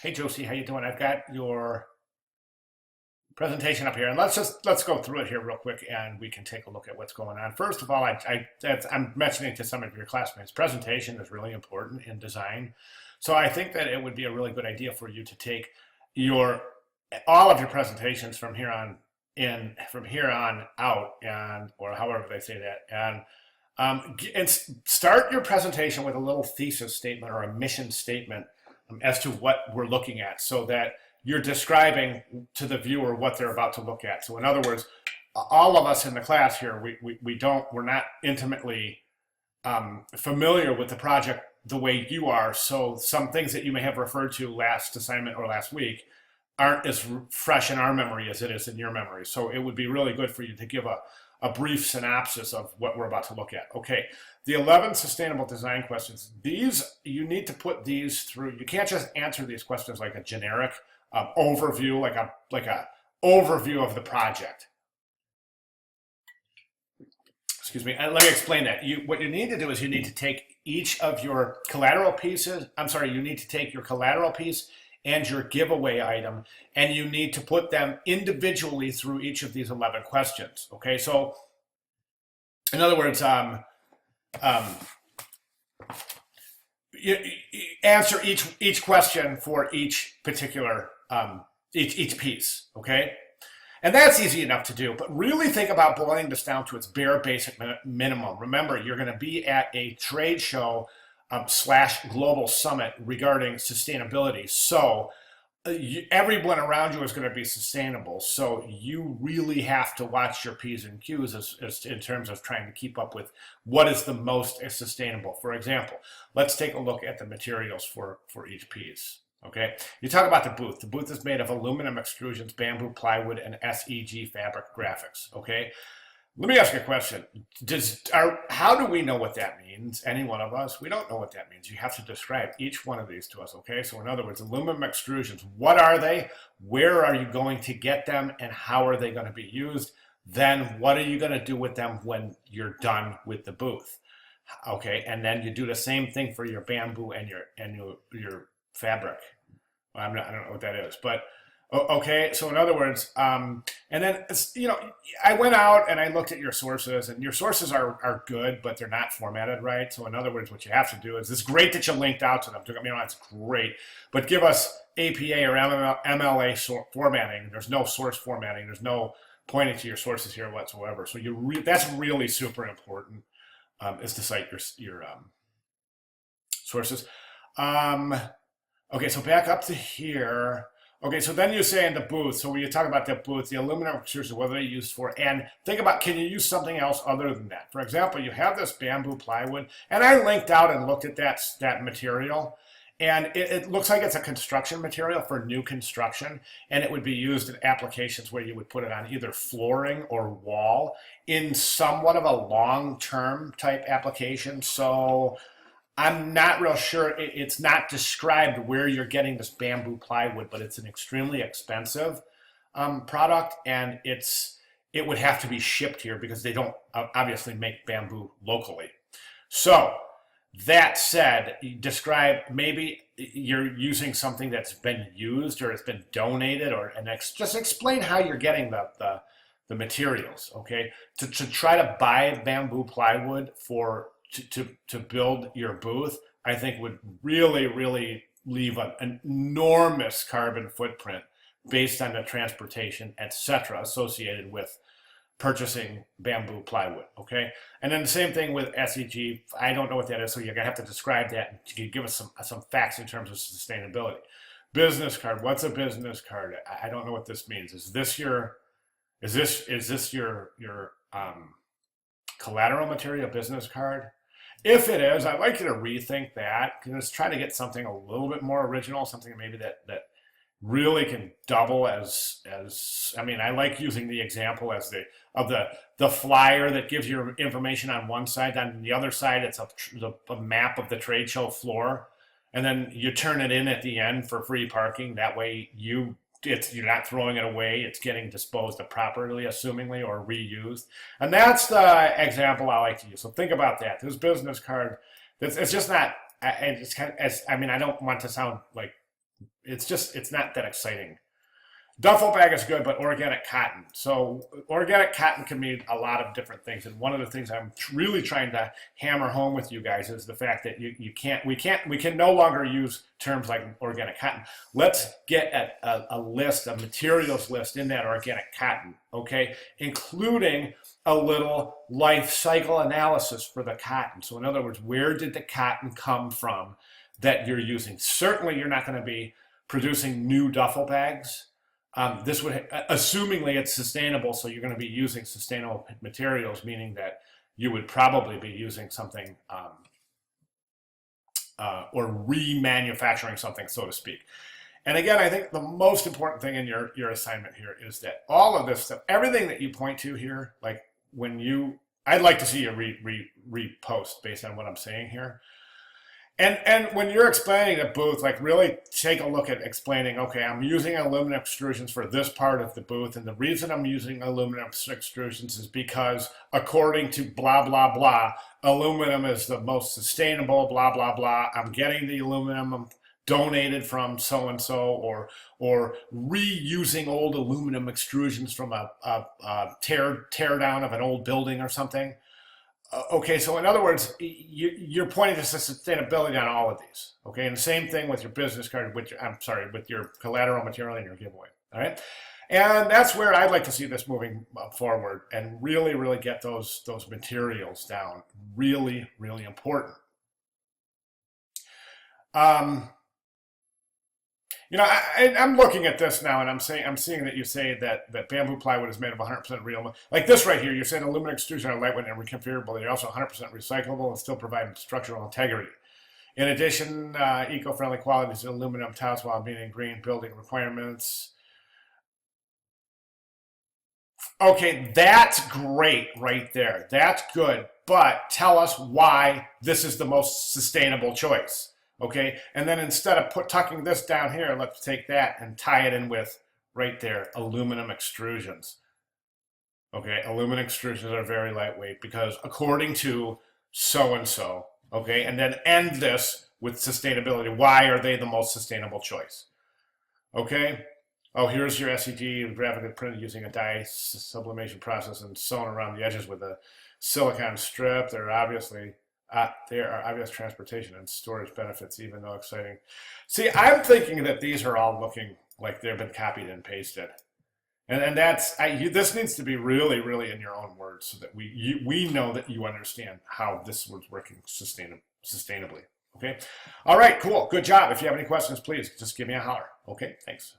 Hey Josie, how you doing? I've got your presentation up here, and let's go through it here real quick, and we can take a look at what's going on. First of all, I'm mentioning to some of your classmates, presentation is really important in design, so I think that it would be a really good idea for you to take your all of your presentations from here on out, and or however they say that, and start your presentation with a little thesis statement or a mission statement as to what we're looking at, so that you're describing to the viewer what they're about to look at. So in other words, all of us in the class here, we're not intimately familiar with the project the way you are. So some things that you may have referred to last assignment or last week aren't as fresh in our memory as it is in your memory. So it would be really good for you to give a brief synopsis of what we're about to look at. Okay, the 11 sustainable design questions. These, you need to put these through. You can't just answer these questions like a generic overview, like a overview of the project. Excuse me. And let me explain that. What you need to do is you need to take each of your collateral pieces. I'm sorry. You need to take your collateral piece and your giveaway item, and you need to put them individually through each of these 11 questions. Okay. So, in other words, you answer each question for each particular each piece, okay? And that's easy enough to do, but really think about boiling this down to its bare basic minimum. Remember, you're going to be at a trade show / global summit regarding sustainability. So everyone around you is going to be sustainable. So you really have to watch your P's and Q's as in terms of trying to keep up with what is the most sustainable. For example, let's take a look at the materials for each piece. Okay, you talk about the booth. The booth is made of aluminum extrusions, bamboo, plywood, and SEG fabric graphics. Okay, let me ask you a question. How do we know what that means? Any one of us? We don't know what that means. You have to describe each one of these to us, okay? So in other words, aluminum extrusions, what are they? Where are you going to get them? And how are they going to be used? Then what are you going to do with them when you're done with the booth? Okay, and then you do the same thing for your bamboo and your fabric. Well, I don't know what that is, but okay, so in other words, and then, I went out and I looked at your sources, and your sources are good, but they're not formatted right. So in other words, what you have to do is, it's great that you linked out to them. That's great, but give us APA or MLA formatting. There's no source formatting. There's no pointing to your sources here whatsoever. So that's really super important, is to cite your sources. Okay, so back up to here. Okay, so then you say in the booth, so when you talk about the booth, the aluminum extrusions, what are they used for? And think about, can you use something else other than that? For example, you have this bamboo plywood, and I linked out and looked at that material, and it looks like it's a construction material for new construction, and it would be used in applications where you would put it on either flooring or wall in somewhat of a long-term type application. So I'm not real sure. It's not described where you're getting this bamboo plywood, but it's an extremely expensive product, and it would have to be shipped here because they don't obviously make bamboo locally. So that said, describe, maybe you're using something that's been used or has been donated, and just explain how you're getting the materials. Okay, to try to buy bamboo plywood to build your booth, I think would really, really leave an enormous carbon footprint based on the transportation, etc., associated with purchasing bamboo plywood. Okay, and then the same thing with SEG. I don't know what that is, so you're gonna have to describe that and give us some facts in terms of sustainability. Business card. What's a business card? I don't know what this means. Is this your collateral material business card? If it is, I'd like you to rethink that. Just try to get something a little bit more original, something maybe that really can double as I mean, I like using the example as the flyer that gives you information on one side. On the other side, it's a map of the trade show floor, and then you turn it in at the end for free parking. That way, you're not throwing it away. It's getting disposed of properly, assumingly, or reused. And that's the example I like to use. So think about that. This business card, it's just not. It's kind of, I mean, I don't want to sound like it's not that exciting. Duffel bag is good, but organic cotton. So organic cotton can mean a lot of different things. And one of the things I'm really trying to hammer home with you guys is the fact that we can no longer use terms like organic cotton. Let's get a list, a materials list in that organic cotton, okay? Including a little life cycle analysis for the cotton. So in other words, where did the cotton come from that you're using? Certainly you're not going to be producing new duffel bags. This would, assumingly it's sustainable, so you're going to be using sustainable materials, meaning that you would probably be using something or remanufacturing something, so to speak. And again, I think the most important thing in your assignment here is that all of this stuff, everything that you point to here, like I'd like to see you repost based on what I'm saying here. And when you're explaining the booth, like really take a look at explaining, okay, I'm using aluminum extrusions for this part of the booth. And the reason I'm using aluminum extrusions is because according to blah, blah, blah, aluminum is the most sustainable, blah, blah, blah. I'm getting the aluminum donated from so-and-so, or reusing old aluminum extrusions from a tear down of an old building or something. Okay, so in other words, you're pointing to sustainability on all of these. Okay, and the same thing with your business card, with your collateral material in your giveaway. All right, and that's where I'd like to see this moving forward and really, really get those materials down. Really, really important. You know, I'm looking at this now, and I'm seeing that you say that bamboo plywood is made of 100% real. Like this right here, you're saying aluminum extrusion are lightweight and reconfigurable. They're also 100% recyclable and still provide structural integrity. In addition, eco-friendly qualities of aluminum tiles while meeting green building requirements. Okay, that's great right there. That's good. But tell us why this is the most sustainable choice. Okay, and then instead of tucking this down here, let's take that and tie it in with right there, aluminum extrusions. Okay, aluminum extrusions are very lightweight because according to so-and-so, okay, and then end this with sustainability. Why are they the most sustainable choice? Okay, oh, here's your SEG graphically printed using a dye sublimation process and sewn around the edges with a silicone strip. There are obvious transportation and storage benefits, even though exciting. See, I'm thinking that these are all looking like they've been copied and pasted. And this needs to be really, really in your own words so that we know that you understand how this was working sustainably. Okay? All right, cool. Good job. If you have any questions, please just give me a holler. Okay? Thanks.